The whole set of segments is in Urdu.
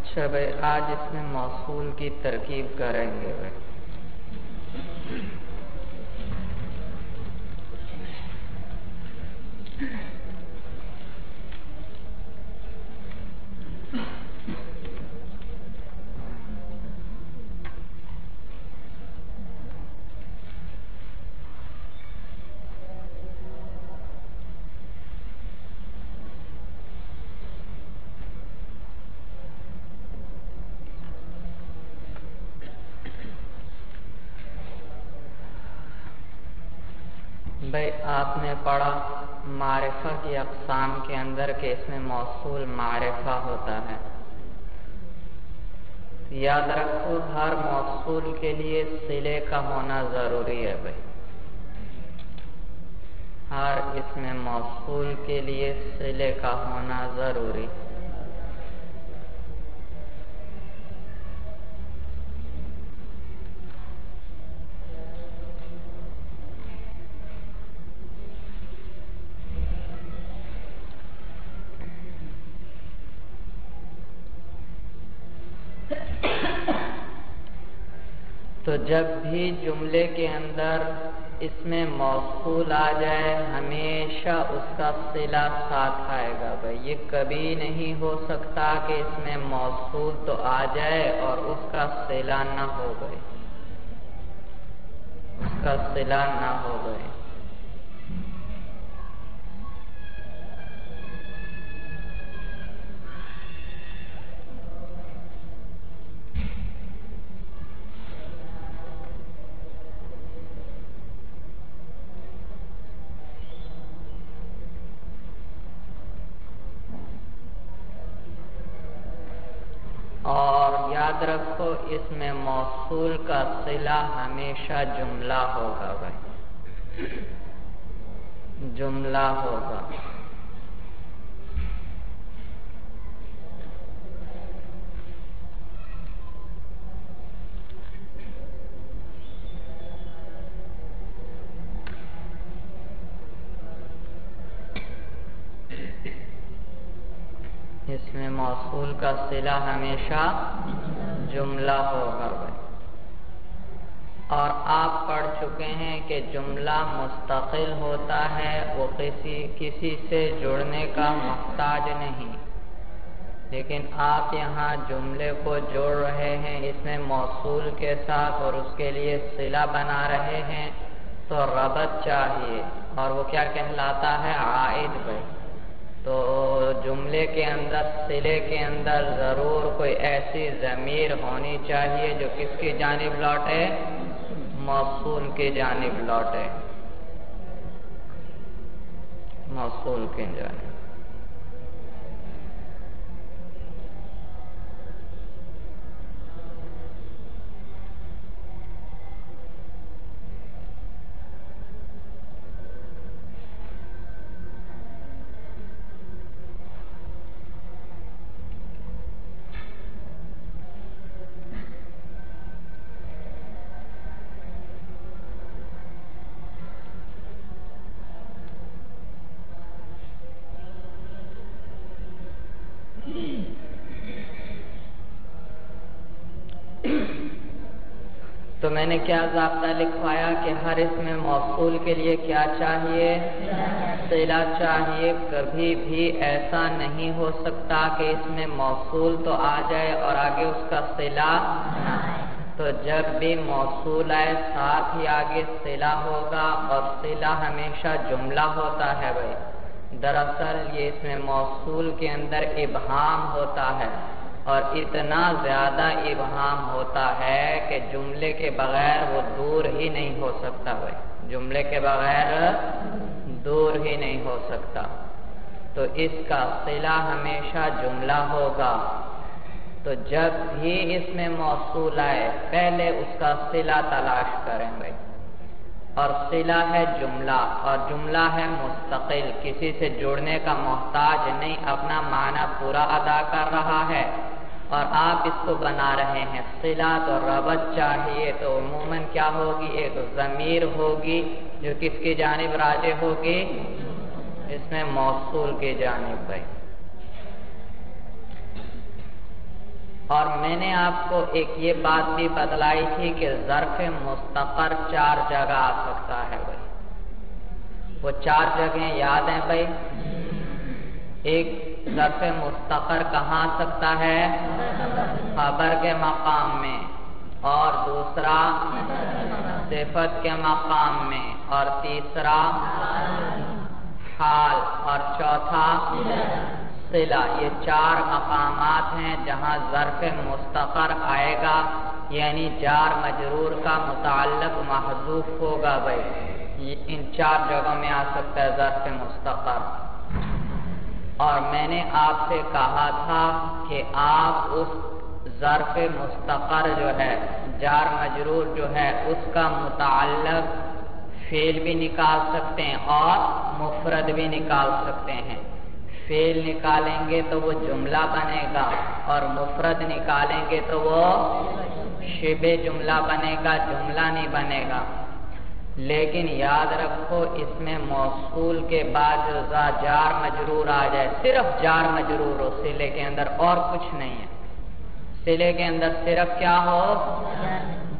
اچھا بھائی، آج اس میں موصول کی ترکیب کریں گے بھائی۔ بھائی آپ نے پڑھا معرفہ کی اقسام کے اندر کہ اس میں موصول معرفہ ہوتا ہے۔ یاد رکھو ہر موصول کے لیے صلے کا ہونا ضروری ہے بھائی، ہر اس میں موصول کے لیے صلے کا ہونا ضروری۔ تو جب بھی جملے کے اندر اس میں موصول آ جائے ہمیشہ اس کا صلہ ساتھ آئے گا بھائی، یہ کبھی نہیں ہو سکتا کہ اس میں موصول تو آ جائے اور اس کا صلہ نہ ہو گئے، اس کا صلہ نہ ہو گئے۔ اور یاد رکھو اس میں موصول کا صلہ ہمیشہ جملہ ہوگا بھائی، جملہ ہوگا۔ اس میں موصول کا صلہ ہمیشہ جملہ ہوگا بھائی۔ اور آپ پڑھ چکے ہیں کہ جملہ مستقل ہوتا ہے، وہ کسی سے جڑنے کا محتاج نہیں، لیکن آپ یہاں جملے کو جوڑ رہے ہیں اس میں موصول کے ساتھ اور اس کے لیے صلہ بنا رہے ہیں تو ربط چاہیے، اور وہ کیا کہلاتا ہے؟ عائد بھائی۔ تو جملے کے اندر صلے کے اندر ضرور کوئی ایسی ضمیر ہونی چاہیے جو کس کی جانب لوٹے؟ موصول کی جانب لوٹے، موصول کی جانب۔ تو میں نے کیا ضابطہ لکھوایا کہ ہر اس میں موصول کے لیے کیا چاہیے؟ صلہ چاہیے۔ کبھی بھی ایسا نہیں ہو سکتا کہ اس میں موصول تو آ جائے اور آگے اس کا صلہ نہ آئے۔ تو جب بھی موصول آئے ساتھ ہی آگے صلہ ہوگا، اور صلہ ہمیشہ جملہ ہوتا ہے بھائی۔ دراصل یہ اس میں موصول کے اندر ابہام ہوتا ہے، اور اتنا زیادہ ابہام ہوتا ہے کہ جملے کے بغیر وہ دور ہی نہیں ہو سکتا بھائی، جملے کے بغیر دور ہی نہیں ہو سکتا۔ تو اس کا صلہ ہمیشہ جملہ ہوگا۔ تو جب بھی اس میں موصول آئے پہلے اس کا صلہ تلاش کریں بھائی، اور صلہ ہے جملہ، اور جملہ ہے مستقل، کسی سے جڑنے کا محتاج نہیں، اپنا معنی پورا ادا کر رہا ہے، اور آپ اس کو بنا رہے ہیں صلہ۔ تو ربط چاہیے تو عموماً کیا ہوگی؟ ایک ضمیر ہوگی جو کس کی جانب راجع ہوگی؟ اس میں موصول کی جانب بھائی۔ اور میں نے آپ کو ایک یہ بات بھی بتلائی تھی کہ ظرف مستقر 4 جگہ آ سکتا ہے بھائی. وہ 4 جگہیں یاد ہیں بھائی؟ ایک ظرف مستقر کہاں آ سکتا ہے؟ خبر کے مقام میں، اور دوسرا صفت کے مقام میں، اور تیسرا حال، اور چوتھا صلہ. یہ 4 مقامات ہیں جہاں ظرف مستقر آئے گا، یعنی جار مجرور کا متعلق محذوف ہوگا بھائی. ان 4 جگہوں میں آ سکتا ہے ظرف مستقر. اور میں نے آپ سے کہا تھا کہ آپ اس ظرف مستقر جو ہے، جار مجرور جو ہے، اس کا متعلق فعل بھی نکال سکتے ہیں اور مفرد بھی نکال سکتے ہیں. فعل نکالیں گے تو وہ جملہ بنے گا، اور مفرد نکالیں گے تو وہ شبہ جملہ بنے گا، جملہ نہیں بنے گا. لیکن یاد رکھو اس میں موصول کے بعد جو جار مجرور آ جائے، صرف جار مجرور ہو صلے کے اندر، اور کچھ نہیں ہے. صلے کے اندر صرف کیا ہو؟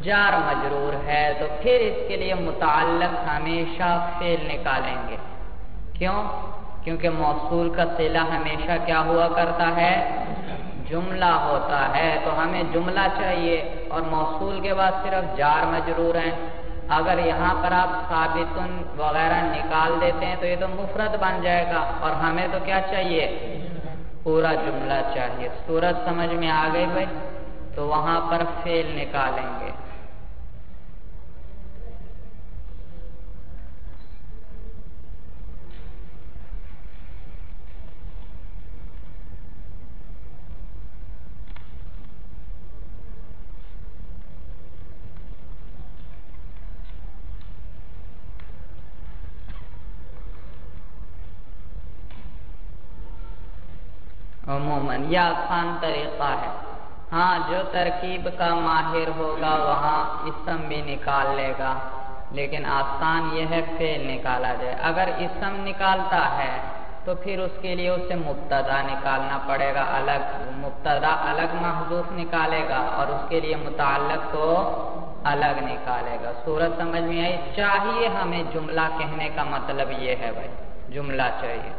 جار مجرور ہے، تو پھر اس کے لیے متعلق ہمیشہ فعل نکالیں گے. کیوں؟ کیونکہ موصول کا صلہ ہمیشہ کیا ہوا کرتا ہے؟ جملہ ہوتا ہے. تو ہمیں جملہ چاہیے، اور موصول کے بعد صرف جار مجرور ہیں. اگر یہاں پر آپ ثابتن وغیرہ نکال دیتے ہیں تو یہ تو مفرد بن جائے گا، اور ہمیں تو کیا چاہیے؟ پورا جملہ چاہیے. صورت سمجھ میں آ گئی بھائی؟ تو وہاں پر فعل نکالیں گے. عموماً یہ آسان طریقہ ہے. ہاں، جو ترکیب کا ماہر ہوگا وہاں اسم بھی نکال لے گا، لیکن آسان یہ ہے فعل نکالا جائے. اگر اسم نکالتا ہے تو پھر اس کے لیے اسے مبتدا نکالنا پڑے گا الگ. مبتدا الگ محذوف نکالے گا، اور اس کے لیے متعلق تو الگ نکالے گا. صورت سمجھ میں آئی؟ چاہیے ہمیں جملہ کہنے کا مطلب یہ ہے بھائی، جملہ چاہیے.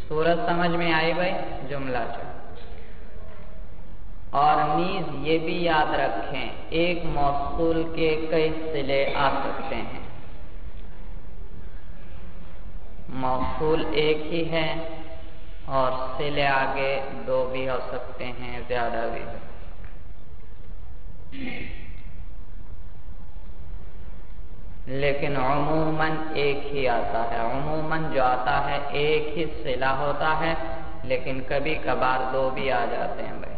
صورت سمجھ میں آئی بھائی؟ جملہ چاہیے. اور نیز یہ بھی یاد رکھیں، ایک موصول کے کئی صلے آ سکتے ہیں. موصول ایک ہی ہے اور صلے آگے 2 بھی ہو سکتے ہیں، زیادہ بھی. لیکن عموماً ایک ہی آتا ہے. عموماً جو آتا ہے ایک ہی صلہ ہوتا ہے، لیکن کبھی کبھار 2 بھی آ جاتے ہیں بھائی.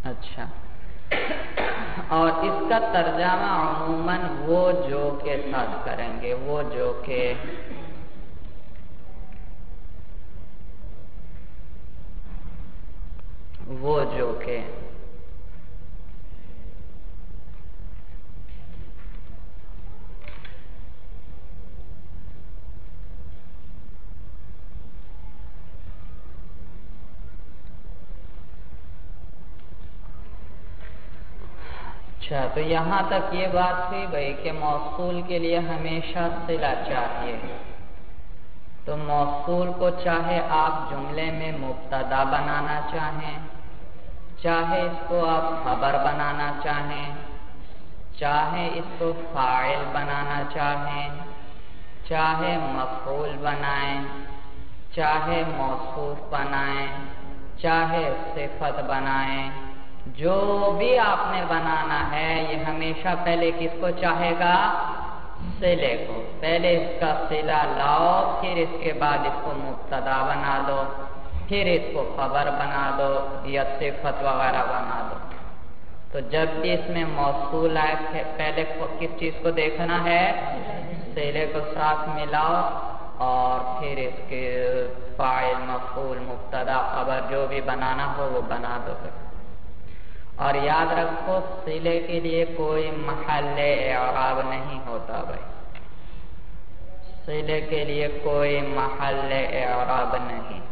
اچھا، اور اس کا ترجمہ عموماً وہ جو کے ساتھ کریں گے. وہ جو کے اچھا، تو یہاں تک یہ بات تھی بھائی کہ موصول کے لیے ہمیشہ صلہ چاہیے. تو موصول کو چاہے آپ جملے میں مبتدا بنانا چاہیں، چاہے اس کو آپ خبر بنانا چاہیں، چاہے اس کو فاعل بنانا چاہیں، چاہے مفعول بنائیں، چاہے موصوف بنائیں، چاہے صفت بنائیں، جو بھی آپ نے بنانا ہے یہ ہمیشہ پہلے کس کو چاہے گا؟ صلے کو، پہلے اس کا صلہ لاؤ، پھر اس کے بعد اس کو مبتدا بنا دو، پھر اس کو خبر بنا دو یا صفت وغیرہ بنا دو۔ تو جب بھی اس میں موصول آئے پہلے کس چیز کو دیکھنا ہے؟ صلے کو ساتھ ملاؤ اور پھر اس کے فاعل مفعول مبتدا خبر جو بھی بنانا ہو وہ بنا دو۔ اور یاد رکھو صلے کے لیے کوئی محل اعراب نہیں ہوتا بھائی، صلے کے لیے کوئی محل اعراب نہیں۔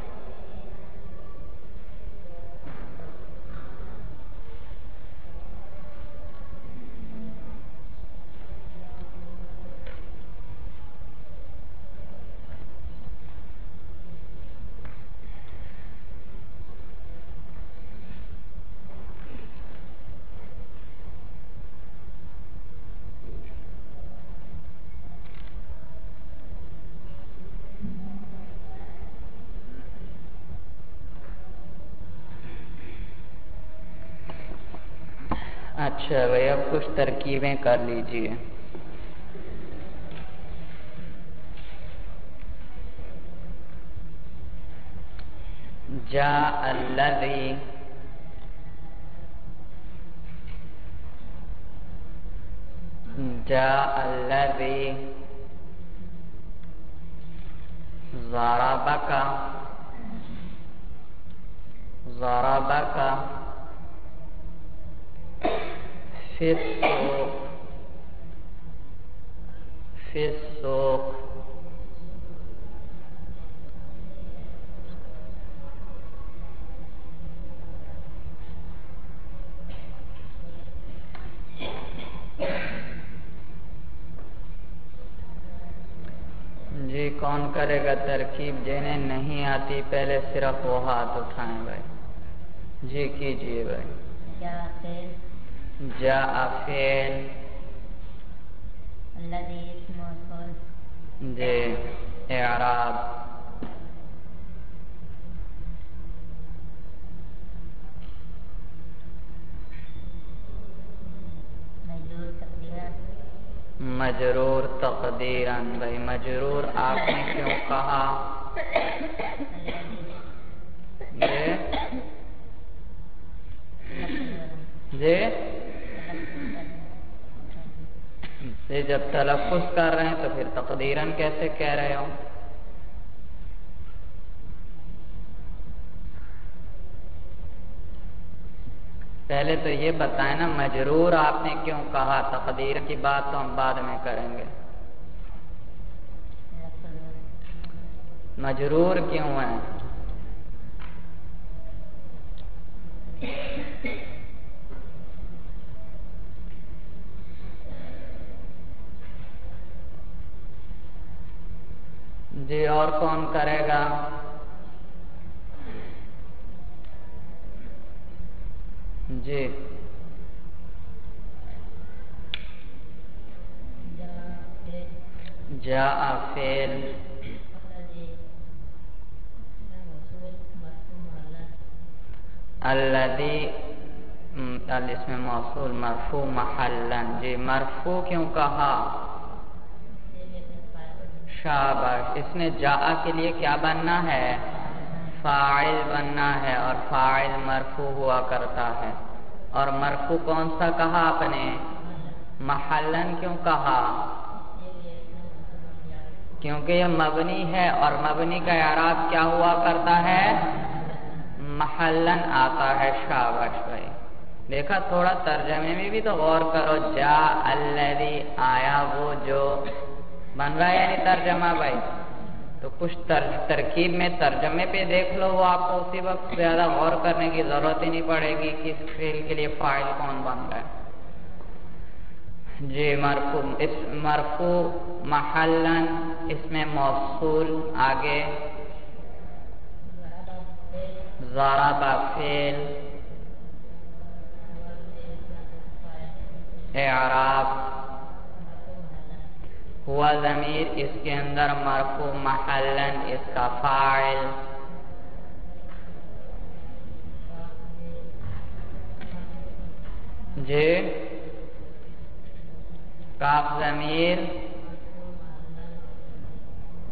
اچھا بھائی اب کچھ ترکیبیں کر لیجئے۔ جاء الذی، جاء الذی، ضربک، ضربک، فی السوق، فی السوق، جی کون کرے گا ترکیب؟ جنہیں نہیں آتی پہلے صرف وہ ہاتھ اٹھائیں بھائی۔ جی کیجئے بھائی۔ جاء فعل، الذی اسم موصول، جی اعراب، مجرور تقدیرا، مجرور تقدیراً، بھائی مجرور آپ نے کیوں کہا؟ جی جی جب تلفظ کر رہے ہیں تو پھر تقدیراً کیسے کہہ رہے ہو؟ پہلے تو یہ بتائیں نا مجرور آپ نے کیوں کہا؟ تقدیر کی بات تو ہم بعد میں کریں گے۔ مجرور کیوں ہے؟ جی اور کون کرے گا؟ جی جاء فعل، الذی اسم موصول مرفوع محلا، جی مرفوع کیوں کہا؟ شاباش، اس نے جاء کے لیے کیا بننا ہے؟ فاعل بننا ہے، اور فاعل مرفوع ہوا کرتا ہے۔ اور مرفوع کون سا کہا آپ نے؟ محلن کیوں کہا؟ کیونکہ یہ مبنی ہے، اور مبنی کا اعراب کیا ہوا کرتا ہے؟ محلن آتا ہے۔ شاباش بھائی، دیکھا تھوڑا ترجمے میں بھی تو غور کرو۔ جاء الذی، آیا وہ جو، بن رہا ہے یعنی ترجمہ بھائی، تو کچھ ترکیب میں ترجمے پہ دیکھ لو، وہ آپ کو اسی وقت زیادہ غور کرنے کی ضرورت ہی نہیں پڑے گی کہ اس فعل کے لیے فاعل کون بن رہا ہے۔ جی مرفوع محلن، اس میں موصول، آگے ضرب فعل، اعراب ہوا ضمیر، اس کے اندر مرفوع محلن، اس کا فاعل، جی کاف ضمیر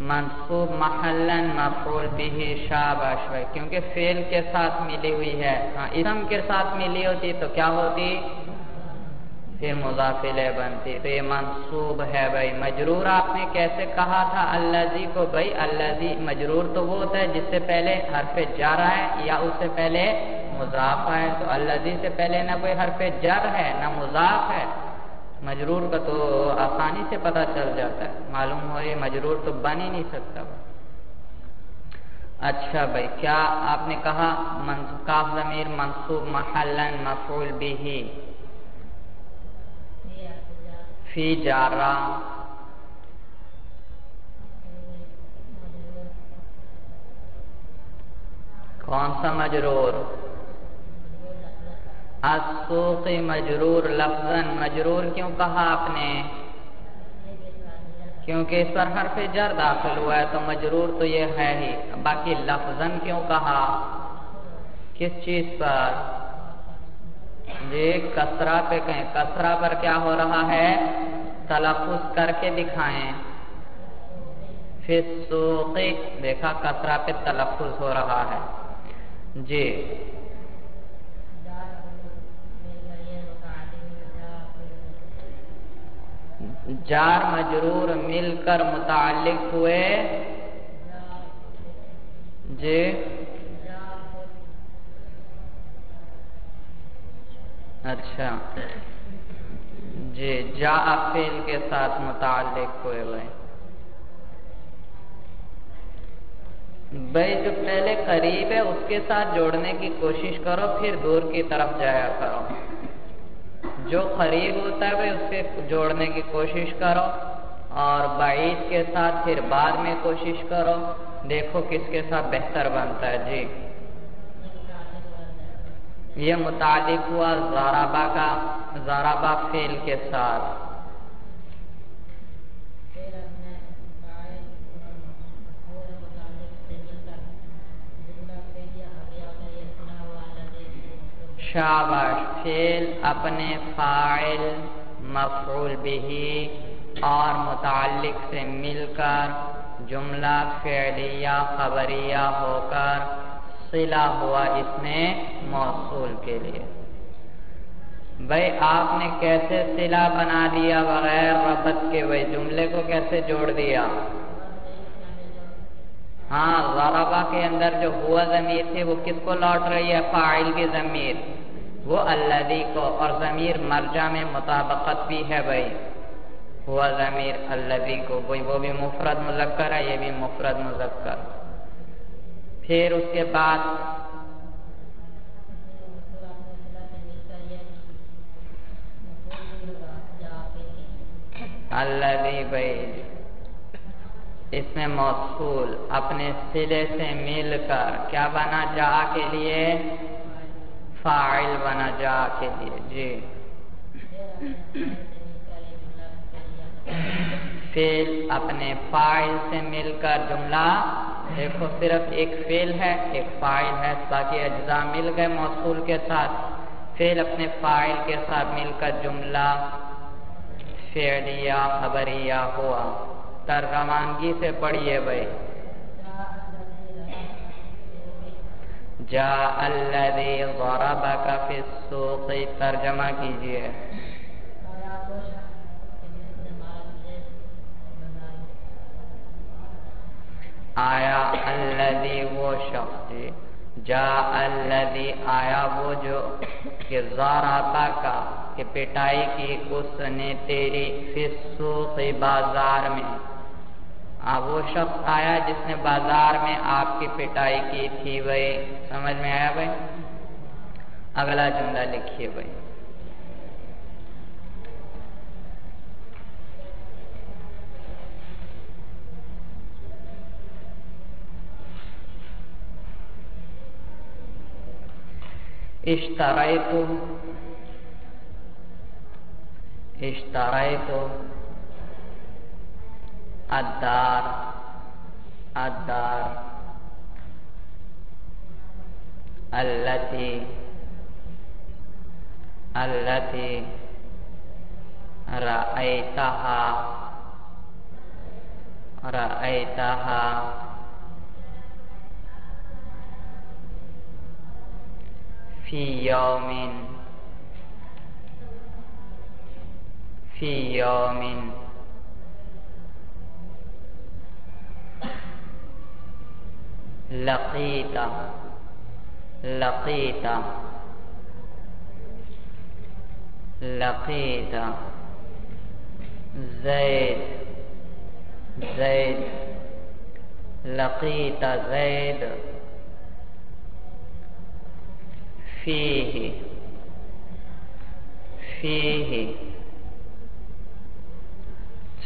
منصوب محلن مفعول به شاباش بھائی، کیونکہ فعل کے ساتھ ملی ہوئی ہے. ہاں اسم کے ساتھ ملی ہوتی تو کیا ہوتی؟ پھر مضاف الیہ بنتی. تو یہ منصوب ہے بھائی. مجرور آپ نے کیسے کہا تھا الذی کو؟ بھائی الذی مجرور تو وہ ہوتا ہے جس سے پہلے حرف جر ہے یا اس سے پہلے مضاف ہے. تو الذی سے پہلے نہ کوئی حرف جر ہے نہ مضاف ہے. مجرور کا تو آسانی سے پتہ چل جاتا ہے، معلوم ہو یہ مجرور تو بن ہی نہیں سکتا. اچھا بھائی، کیا آپ نے کہا کاف ضمیر منصوب محلن مفعول به فی جارہ. کون سا مجرور؟ السوق مجرور لفظاً. مجرور کیوں کہا آپ نے؟ کیونکہ اس پر حرف جر داخل ہوا ہے تو مجرور تو یہ ہے ہی. باقی لفظاً کیوں کہا؟ کس چیز پر؟ جی کسرہ پہ کہیں. کسرہ پر کیا ہو رہا ہے؟ تلفظ کر کے دکھائیں. فی السوق، دیکھا کسرہ پہ تلفظ ہو رہا ہے. جی جار مجرور مل کر متعلق ہوئے. جی اچھا جی جا فعل کے ساتھ متعلق ہوئے بھائی. بھائی جو پہلے قریب ہے اس کے ساتھ جوڑنے کی کوشش کرو، پھر دور کی طرف جایا کرو. جو قریب ہوتا ہے بھائی اس سے جوڑنے کی کوشش کرو، اور بعید کے ساتھ پھر بعد میں کوشش کرو. دیکھو کس کے ساتھ بہتر بنتا ہے. جی یہ متعلق ہوا ضربہ کا، ضربہ فعل کے ساتھ. شاباش. فعل اپنے فاعل مفعول به اور متعلق سے مل کر جملہ فعلیہ خبریہ ہو کر صلہ ہوا اس میں موصول کے لیے. بھائی آپ نے کیسے صلہ بنا دیا بغیر ربط کے؟ بھائی جملے کو کیسے جوڑ دیا؟ ہاں ضربہ کے اندر جو ہوا ضمیر تھی وہ کس کو لوٹ رہی ہے؟ فاعل کی ضمیر، وہ الذی کو. اور ضمیر مرجع میں مطابقت بھی ہے بھائی. ہوا ضمیر الذی کو، وہ بھی مفرد مذکر ہے، یہ بھی مفرد مذکر. پھر اس کے بعد الذی بھائی اس میں موصول اپنے صلے سے مل کر کیا بنا؟ جا کے لیے فاعل بنا جا کے لیے. جی فعل اپنے فاعل سے مل کر جملہ، دیکھو صرف ایک فعل ہے ایک فاعل ہے، باقی اجزاء مل گئے موصول کے ساتھ. فعل اپنے فاعل کے ساتھ مل کر جملہ فعلیہ خبریہ ہوا. ترجمانگی سے پڑھیے بھائی. جاء الذی ضربک فی السوق، ترجمہ کیجئے. آیا الذی وہ شخص، جاء الذی آیا وہ جو کہ ضربک کہ پٹائی کی اس نے تیری فی السوق بازار میں. وہ شخص آیا جس نے بازار میں آپ کی پٹائی کی تھی. بھائی سمجھ میں آیا بھائی؟ اگلا جملہ لکھیے بھائی. اشتریت الدار التي رأيتها رأيتها في يوم لقيت زيد لقيت زيد فيه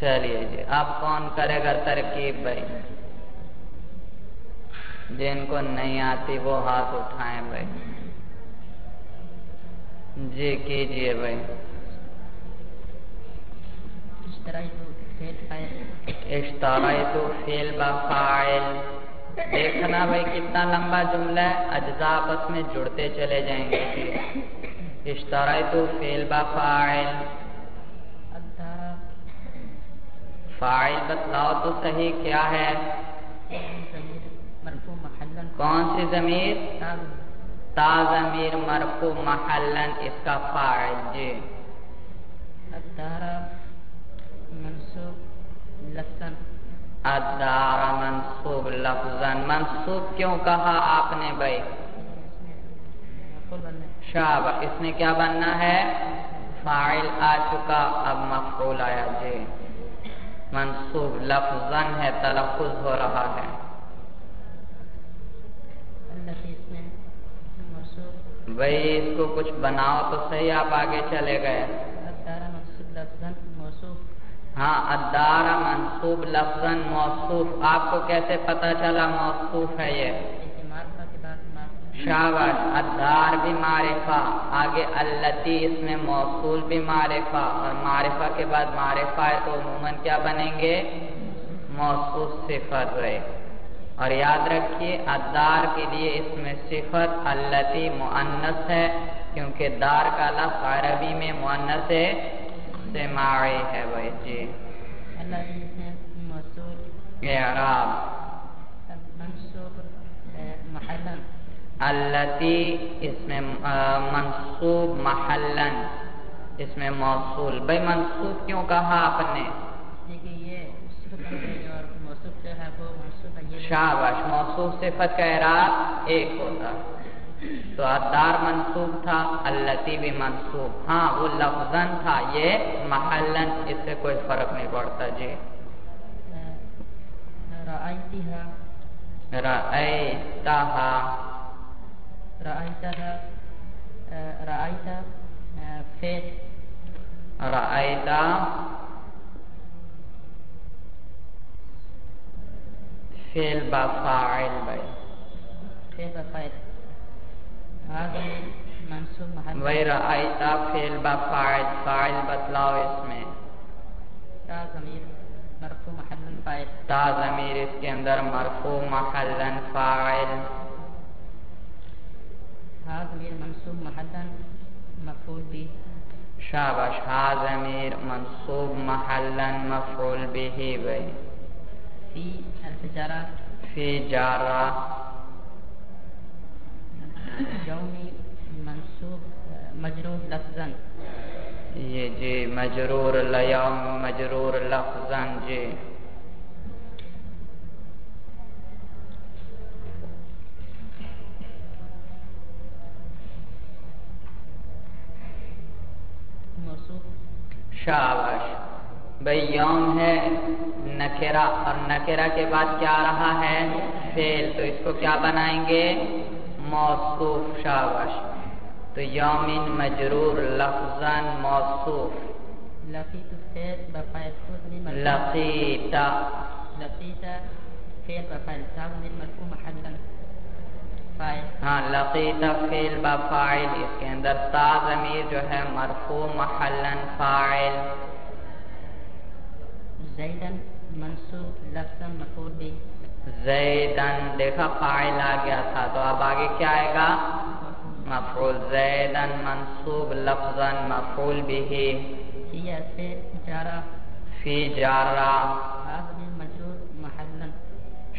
چلیے جی اب کون کرے گا ترکیب بھائی؟ جن کو نہیں آتی وہ ہاتھ اٹھائیں بھائی. جی کیجئے بھائی. اشتريت فعل بفاعل. دیکھنا بھائی کتنا لمبا جملہ ہے، اجزاء آپس میں جڑتے چلے جائیں گے. اشتريت فعل بفاعل. فاعل بتلاؤ تو صحیح کیا ہے؟ کون سی ضمیر؟ تا ضمیر مرفوع محلن اس کا فاعل. جی الدار منصوب لفظاً. منصوب کیوں کہا آپ نے بھائی؟ شاباش. اس نے کیا بننا ہے؟ فاعل آ چکا، اب مفعول آیا. جی منصوب لفظاً ہے، تلفظ ہو رہا ہے. بھائی اس کو کچھ بناؤ تو صحیح، آپ آگے چلے گئے. ہاں الدار منصوب لفظاً موصوف. آپ کو کیسے پتا چلا موصوف ہے یہ؟ شاباش. الدار بھی معرفہ، آگے اللتی اس میں موصول بھی معرفہ، اور معرفہ کے بعد معرفہ ہے تو عموماً کیا بنیں گے؟ موصوف صفت ہے. اور یاد رکھیے الدار کے لیے اس میں صفت اللتی مؤنث ہے، کیونکہ دار کا لفظ عربی میں مؤنث سماعی ہے بھائی. جی اعراب اللتی اس میں منصوب محلن اس میں موصول. بھائی منصوب کیوں کہا آپ نے؟ شاباش. موصوف صفت کا اعراب ایک ہوتا، تو الدار منصوب تھا، اللتی بھی منصوب. ہاں وہ لفظاً تھا، یہ محلن، اس سے کوئی فرق نہیں پڑتا. جی رأیتها فعل بفاعل بھائی. وہی رأیتا فعل بفاعل. فاعل بتلاؤ اس میں. تا ضمیر اس کے اندر مرفوع محلن فاعل. شاباش. ہا ضمیر منصوب محلن مفعول به بھائی. فی جارہ مجرور لفظاً. یہ جی مجرور لیوم مجرور لفظاً. جی شاباش. بھئی یوم ہے نکرہ، اور نکرہ کے بعد کیا رہا ہے؟ فعل. تو اس کو کیا بنائیں گے؟ موصوف. شاباش. تو یومین مجرور لفظاً موصوف. لقیت فعل بفاعل مرفوع محلا فاعل. ہاں لقیت فعل بفاعل، اس کے اندر تا ضمیر جو ہے مرفوع محلا فاعل. زیدن منصوب لفظاً مفعول به. زیدن دیکھا فاعل آ گیا تھا، تو اب آگے کیا آئے گا؟ مفعول. زیدن منصوب لفظاً مفعول به. فی جارہ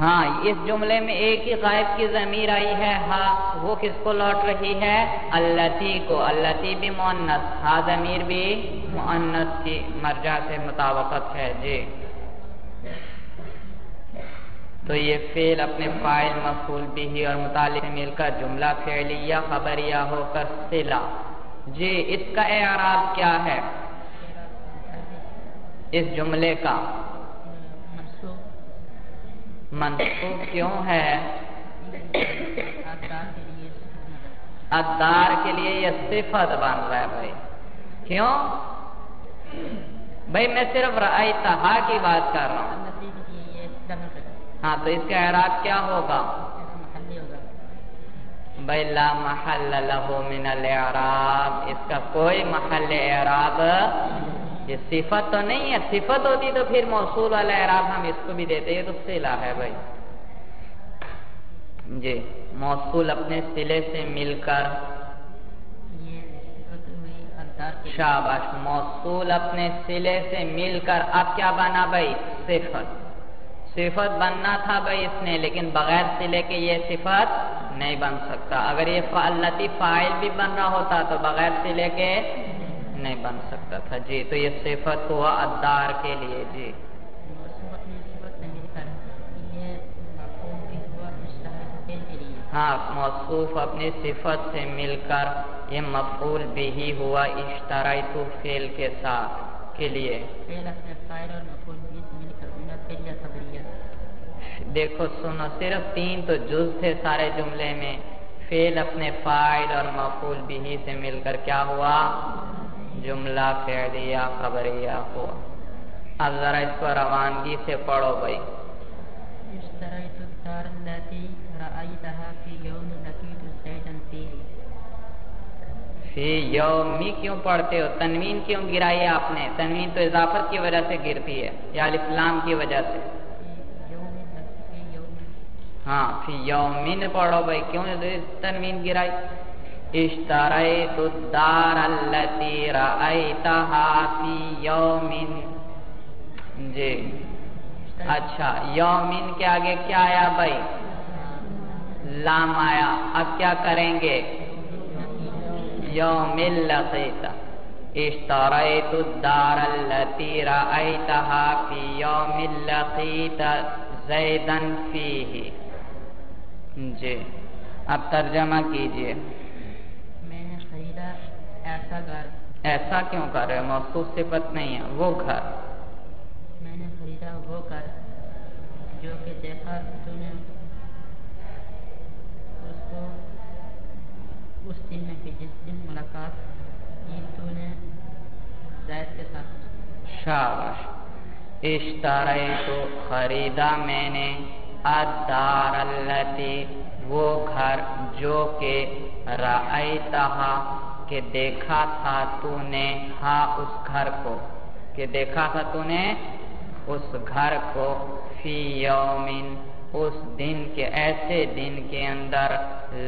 ہاں اس جملے میں ایک ہی غائب کی ضمیر آئی ہے ہا، وہ کس کو لوٹ رہی ہے؟ اللاتی کو، اللاتی بھی مؤنث، ہا ضمیر بھی مؤنث کی مرجع سے مطابقت ہے جی۔ تو یہ فعل اپنے فاعل مفعول به اور متعلق سے مل کر جملہ فعلیہ خبریہ ہو کر صلہ۔ جی اس کا اعراب کیا ہے اس جملے کا؟ منصوب کیوں ہے؟ الدار کے لیے یہ صفت بن رہا ہے بھائی، کیوں؟ بھائی میں صرف رأیتہا کی بات کر رہا ہوں۔ ہاں تو اس کا اعراب کیا ہوگا؟ بھائی لا محل لہ من الاعراب، اس کا کوئی محل اعراب، یہ صفت تو نہیں ہے، صفت ہوتی تو پھر موصول والا اعراب ہم اس کو بھی دیتے، یہ تو صلہ ہے بھائی جی۔ موصول اپنے صلے سے مل کر، شاباش، موصول اپنے صلے سے مل کر اب کیا بنا بھائی؟ صفت۔ صفت بننا تھا بھائی اس نے، لیکن بغیر صلے کے یہ صفت نہیں بن سکتا۔ اگر یہ اللاتی فاعل بھی بن رہا ہوتا تو بغیر صلے کے نہیں بن سکتا تھا جی۔ تو یہ صفت ہوا الدار کے لیے جی۔ ہاں موصوف اپنی صفت سے مل کر یہ مفعول بھی ہوا اشتريت فعل کے ساتھ کے لیے۔ دیکھو سنو، صرف 3 تو جز تھے سارے جملے میں، فعل اپنے فاعل اور مفعول بھی سے مل کر کیا ہوا؟ جملہ فعلیہ خبریہ ہوا۔ اب ذرا اس کو روانگی سے پڑھو بھائی۔ اشتريت الدار التي رأيتها في يوم لقيت زيدا فيه۔ فی یومی کیوں پڑھتے ہو؟ تنوین کیوں گرائی ہے آپ نے؟ تنوین تو اضافت کی وجہ سے گرتی ہے یا الف لام کی وجہ سے؟ ہاں فی یومین پڑھو بھائی، کیوں تنوین گرائی؟ اشتریت الدار التي رأيتها في يوم جی۔ اچھا یومین کے آگے کیا آیا بھائی؟ لام آیا۔ اب کیا کریں گے؟ یوم لقیت، اشتریت الدار التي رأيتها في يوم لقيت زیدا فیہ جی۔ اب ترجمہ کیجئے۔ میں نے خریدا ایسا گھر۔ ایسا کیوں کر رہے؟ موصوف صفت نہیں ہے، وہ گھر۔ میں نے خریدا وہ گھر جو کہ دیکھا تو نے اس کو اس دن میں کہ جس دن ملاقات کی تو نے زید کے ساتھ۔ شاباش۔ اشتریت خریدا میں نے، الدار التی وہ گھر جو کہ رأیتہا کہ دیکھا تھا تو نے، ہاں اس گھر کو، کہ دیکھا تھا تو نے اس گھر کو، فی یومن اس دن کے، ایسے دن کے اندر،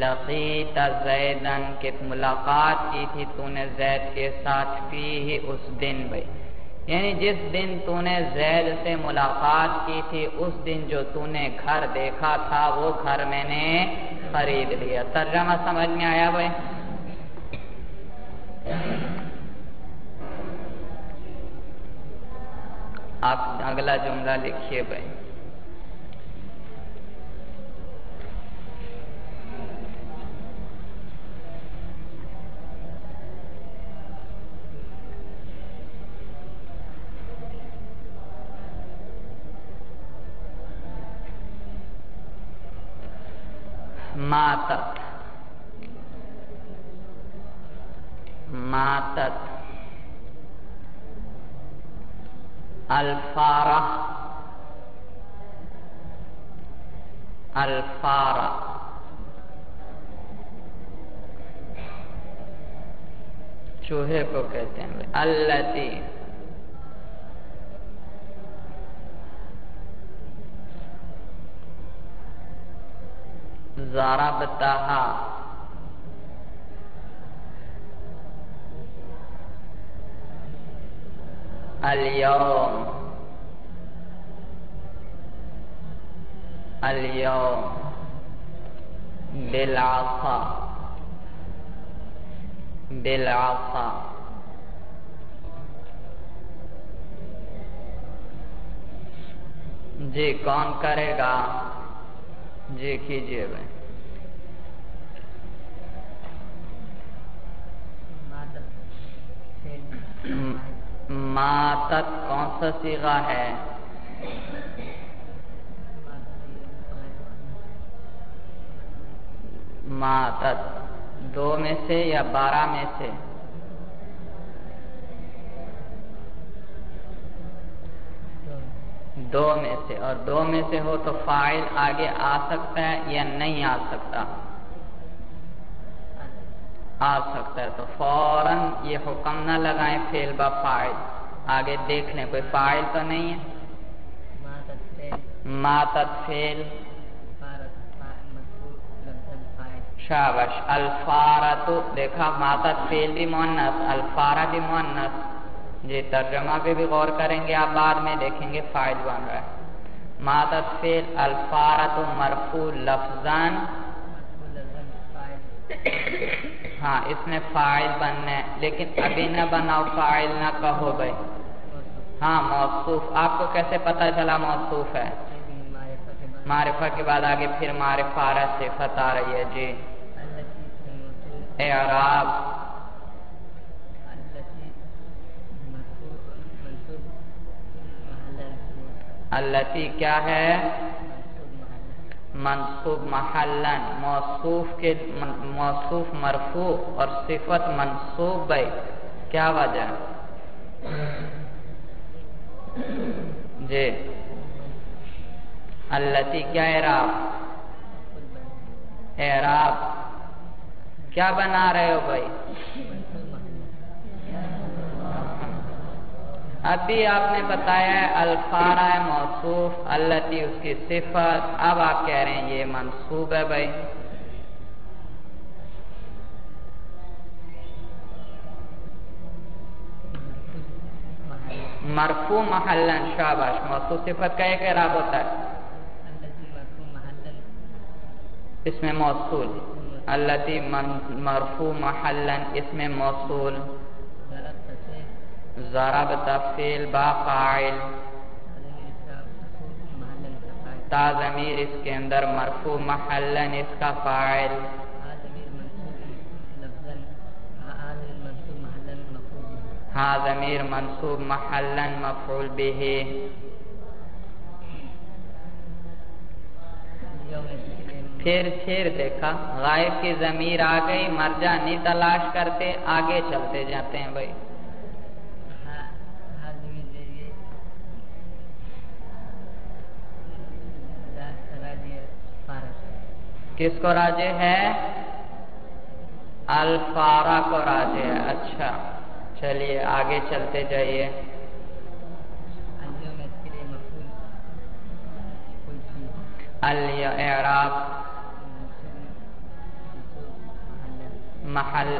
لقیت زیدن کہ ملاقات کی تھی تو نے زید کے ساتھ، فیہ اس دن بھائی، یعنی جس دن تو نے زید سے ملاقات کی تھی اس دن جو تو نے گھر دیکھا تھا وہ گھر میں نے خرید لیا۔ ترجمہ سمجھ میں آیا بھائی؟ آپ اگلا جملہ لکھیے بھائی۔ ماتت، ماتت، الفارہ، الفارہ، چوہے کو کہتے ہیں التی، ضربتہا، اليوم، الیوم بالعصا بالعصا. جی کون کرے گا؟ جی کیجیے بھائی. ماتت کون سا صیغہ ہے؟ ماتت 2 میں سے یا 12 میں سے؟ 2 میں سے. اور 2 میں سے ہو تو فاعل آگے آ سکتا ہے یا نہیں آ سکتا؟ آ سکتا ہے. تو فوراً یہ حکم نہ لگائیں فعل با فاعل، آگے دیکھ لیں کوئی فاعل تو نہیں ہے. ماتت فعل. شاباش. الفارۃ، دیکھا ماتت فعل بھی مؤنث، الفارہ بھی مؤنث. جی ترجمہ پہ بھی غور کریں گے آپ، بعد میں دیکھیں گے فاعل بن رہا ہے. ماتت فعل، الفارۃ مرفوع لفظاً. ہاں اس میں فاعل بننا ہے، لیکن ابھی نہ بناؤ، فاعل نہ کہو بھائی. ہاں موصوف. آپ کو کیسے پتہ چلا موصوف ہے؟ معرفہ کے بعد آگے پھر معرفہ صفت آ رہی ہے. جی اعراب. التی کیا ہے؟ منصوب محلن. موصوف مرفوع اور صفت منصوب بھائی، کیا وجہ؟ جی التی کیا اعراب؟ اعراب کیا بنا رہے ہو بھائی؟ ابھی آپ نے بتایا ہے الفارہ ہے موصوف، التی اس کی صفت. اب آپ کہہ رہے ہیں یہ منصوب ہے بھائی. مرفوع محلن. شاباش. موصوف صفت کا ایک اعراب ہوتا ہے اس میں موصول. التی مرفوع محلن اس میں موصول. ضربت فعل با فاعل. تا ضمیر اس کے اندر مرفوع محلن اس کا فاعل. ہاں ضمیر منصوب محلن مفعول به. پھر دیکھا غائب کی ضمیر آ گئی، مرجع نہیں تلاش کرتے، آگے چلتے جاتے ہیں بھائی. کس کو راجع ہے؟ الفارہ کو راجع ہے. اچھا چلیے آگے چلتے جائیے. الاعراب محل.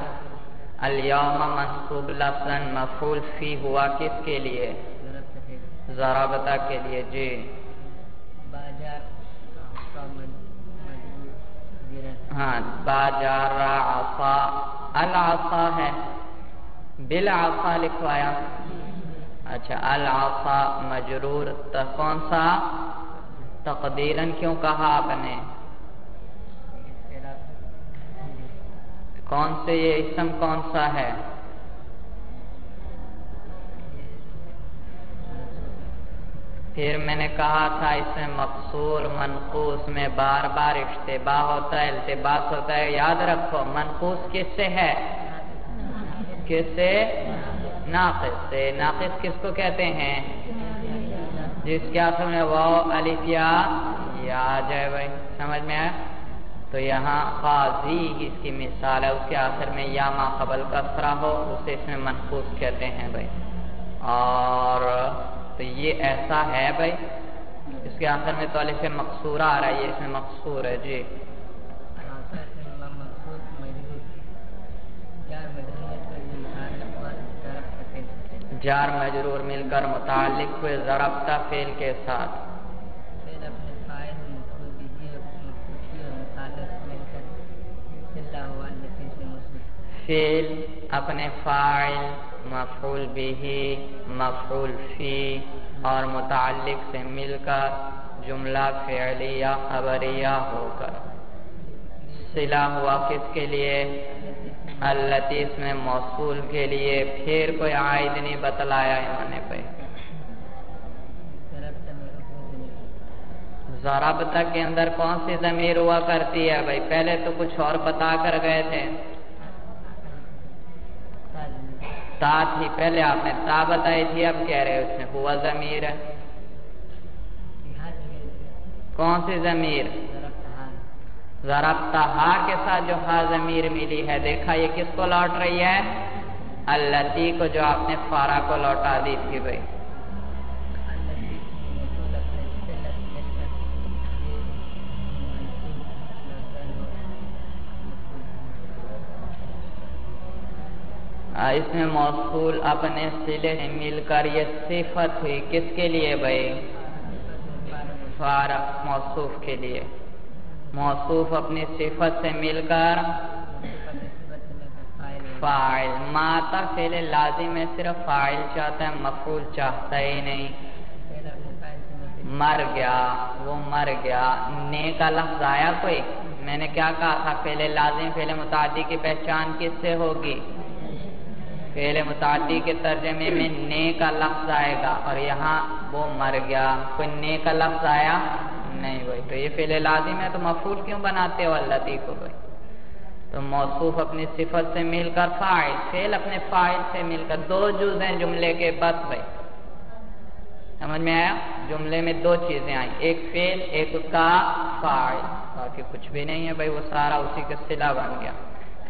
الیوم منصوب لفظاً مفعول فی ہوا کس کے لیے؟ ضربتہ کے لیے. جی ہاں باجار عصا. العصا ہے، بالعصا لکھوایا. اچھا العصا مجرور. کون سا؟ تقدیراً کیوں کہا آپ نے؟ کون سے یہ اسم کون سا ہے؟ پھر میں نے کہا تھا اس میں مقصور منقوص میں بار بار اشتباہ ہوتا ہے، التباس ہوتا ہے. یاد رکھو منقوص کس سے ہے؟ کس سے؟ ناقص سے. ناقص کس کو کہتے ہیں؟ جس کے آخر میں واو الف یا آ جائے بھائی. سمجھ میں آیا؟ تو یہاں قاضی اس کی مثال ہے، اس کے آخر میں یا ما قبل کسرہ ہو، اسے اس میں منقوص کہتے ہیں بھائی. اور تو یہ ایسا ہے بھائی، اس کے آخر میں تو الف مقصورہ آ رہا ہے، یہ اس میں مقصور ہے. جی جار مجرور مل کر متعلق ہوئے ضربتہ فعل کے ساتھ. فعل اپنے فاعل، مفعول به، مفعول فی اور متعلق سے مل کر جملہ فعلیہ خبریہ ہو کر صلہ ہوا کس کے لیے؟ التی اس میں موصول کے لیے، پھر کوئی عائد نہیں بتلایا انہوں نے بھائی۔ ضربت کے اندر کون سی ضمیر ہوا کرتی ہے بھائی؟ پہلے تو کچھ اور بتا کر گئے تھے، تا تھی، پہلے آپ نے تا بتائی تھی، اب کہہ رہے اس میں ہوا ضمیر ہے۔ کون سی ضمیر؟ ضربتہا کے ساتھ جو ہا ضمیر ملی ہے، دیکھا یہ کس کو لوٹ رہی ہے؟ التی کو، جو آپ نے فارا کو لوٹا دی تھی بھائی۔ اس میں موصول اپنے صلے سے مل کر یہ صفت ہوئی کس کے لیے بھائی؟ فارا موصوف کے لیے۔ موصوف اپنی صفت سے مل کر فاعل، ماتا فعل لازم ہے، صرف فاعل چاہتا ہے، مفعول چاہتا ہی نہیں۔ مر گیا، وہ مر گیا، نے کا لفظ آیا کوئی؟ میں نے کیا کہا تھا؟ فعل لازم فعل متعدی کی پہچان کس سے ہوگی؟ فعل متعدی کے ترجمے میں نے کا لفظ آئے گا، اور یہاں وہ مر گیا، کوئی نے کا لفظ آیا نہیں بھائی، تو یہ فعل لازم ہے، تو مفعول کیوں بناتے ہو التی کو بھائی؟ تو موصوف اپنی صفت سے مل کر فاعل، فعل اپنے فاعل سے مل کر، دو جز ہیں جملے کے بس بھائی، سمجھ میں آیا؟ جملے میں دو چیزیں آئیں، ایک فعل، ایک اس کا فاعل، باقی کچھ بھی نہیں ہے بھائی، وہ سارا اسی کا صلہ بن گیا۔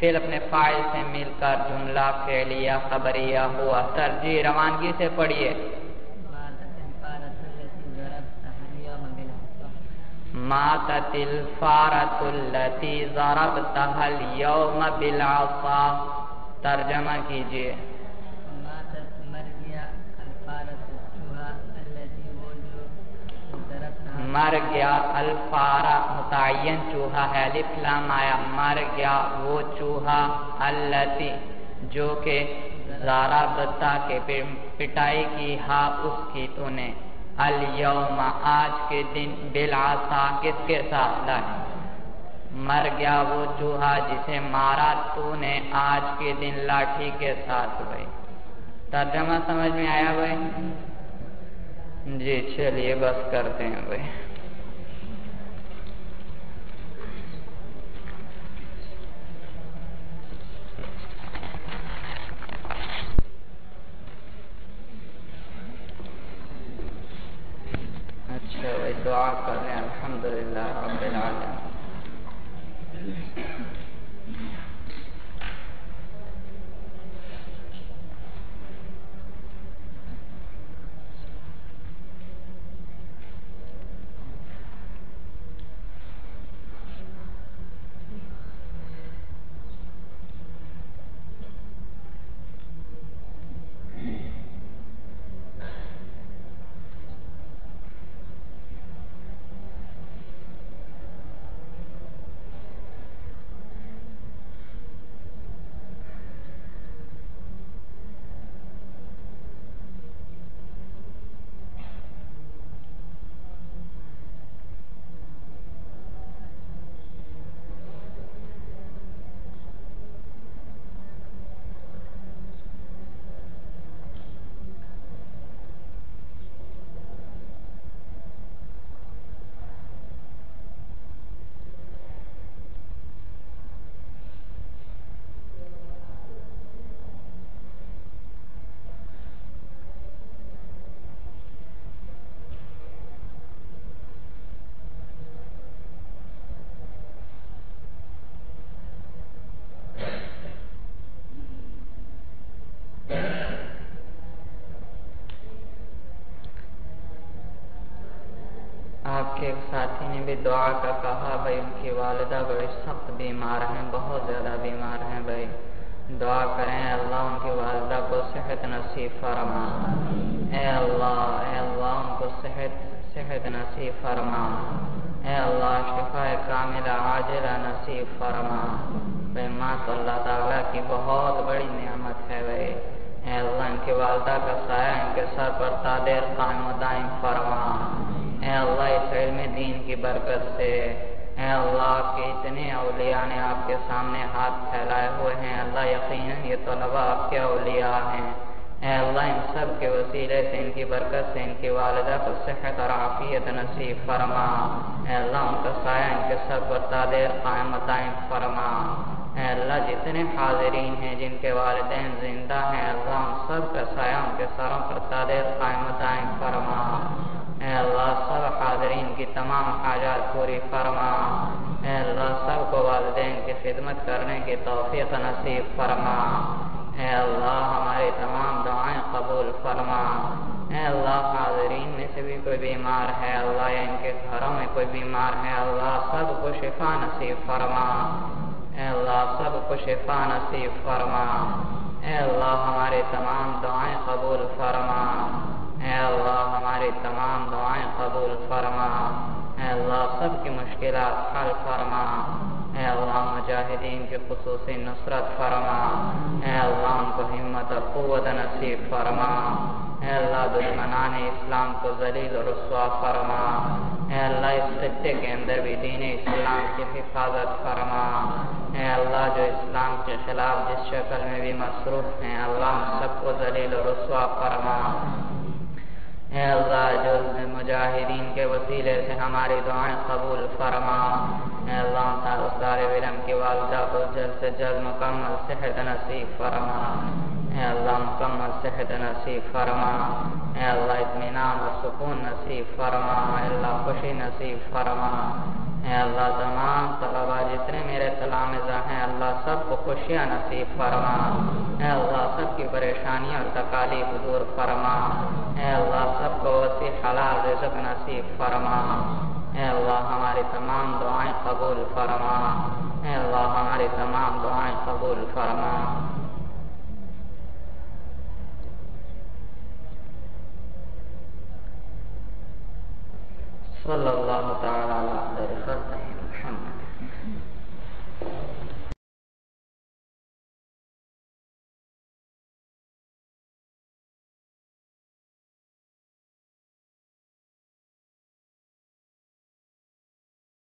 فعل اپنے فاعل سے مل کر جملہ فعلیہ خبریہ ہوا۔ ترجیح روانگی سے پڑھیے۔ ماتت الفارۃ التی ضربتها اليوم بالعصا، ترجمہ کیجئے۔ مر گیا الفارا متعین چوہا ہے، الف لام آیا، مر گیا وہ چوہا، التی جو کہ ضربتا کے پٹائی کی، ہا اس کی تو نے، الیوم آج کے دن، بالعصا کس کے ساتھ لائے؟ مر گیا وہ چوہا جسے مارا تو نے آج کے دن لاٹھی کے ساتھ بھائی۔ ترجمہ سمجھ میں آیا بھائی؟ جی چلیے بس کرتے ہیں بھائی۔ اچھا بھائی دعا کر رہے ہیں، الحمدللہ رب العالمین۔ آپ کے ایک ساتھی نے بھی دعا کا کہا بھائی، ان کی والدہ بڑی سخت بیمار ہیں، بہت زیادہ بیمار ہیں بھائی، دعا کریں اللہ ان کی والدہ کو صحت نصیب فرما، اے اللہ ان کو صحت نصیب فرما، اے اللہ شفا کاملہ عاجلہ نصیب فرما، بھائی ماں تو اللہ تعالیٰ کی بہت بڑی نعمت ہے بھائی. اے اللہ ان کی والدہ کا سایہ ان کے سر پر تادیر قائم و دائم فرما. اے اللہ اس علم دین کی برکت سے اے اللہ آپ کے اتنے اولیاء نے آپ کے سامنے ہاتھ پھیلائے ہوئے ہیں. اللہ یقیناً یہ طلبہ آپ کے اولیاء ہیں. اے اللہ ان سب کے وسیلے سے ان کی برکت سے ان کی والدہ کو صحت اور عافیت نصیب فرما. اے اللہ ان کا سایہ ان کے سر پر تادیر قائم و دائم فرما. اے اللہ جتنے حاضرین ہیں جن کے والدین زندہ ہیں اللہ ان سب کا سایہ ان کے سروں پر تادیر قائم و دائم فرما. اے اللہ سب حاضرین کی تمام حاجات پوری فرما. اے اللہ سب کو والدین کی خدمت کرنے کی توفیق نصیب فرما. اے اللہ ہماری تمام دعائیں قبول فرما. اے اللہ حاضرین میں سے بھی کوئی بیمار ہے اللہ یا ان کے گھروں میں کوئی بیمار ہے اللہ سب کو شفا نصیب فرما. اے اللہ سب کو شفا نصیب فرما. اے اللہ ہماری تمام دعائیں قبول فرما. اے اللہ ہماری تمام دعائیں قبول فرما. اے اللہ سب کی مشکلات حل فرما. اے اللہ مجاہدین کی خصوصی نصرت فرما. اے اللہ ان کو ہمت و قوت نصیب فرما. اے اللہ دشمنان اسلام کو ذلیل و رسوا فرما. اے اللہ اس خطے کے اندر بھی دین اسلام کی حفاظت فرما. اے اللہ جو اسلام کے خلاف جس شکل میں بھی مصروف ہیں اللہ ان سب کو ذلیل و رسوا فرما. اے اللہ جو مجاہدین کے وسیلے سے ہماری دعائیں قبول فرما. اے اللہ طالب علم کی والدہ کو جلد سے جلد مکمل صحت نصیب فرما. اے اللہ مکمل صحت نصیب فرما. اے اللہ اطمینان و سکون نصیب فرما. اے اللہ خوشی نصیب فرما. اے اللہ تمام طلبہ جتنے میرے تلامذہ ہیں اللہ سب کو خوشیاں نصیب فرما. اے اللہ سب کی پریشانیاں اور تکالیف دور فرما. اے اللہ سب کو وسیع حلال رزق نصیب فرما. اے اللہ ہماری تمام دعائیں قبول فرما. اے اللہ ہماری تمام دعائیں قبول فرما. صلی اللہ تعالی علیہ وسلم.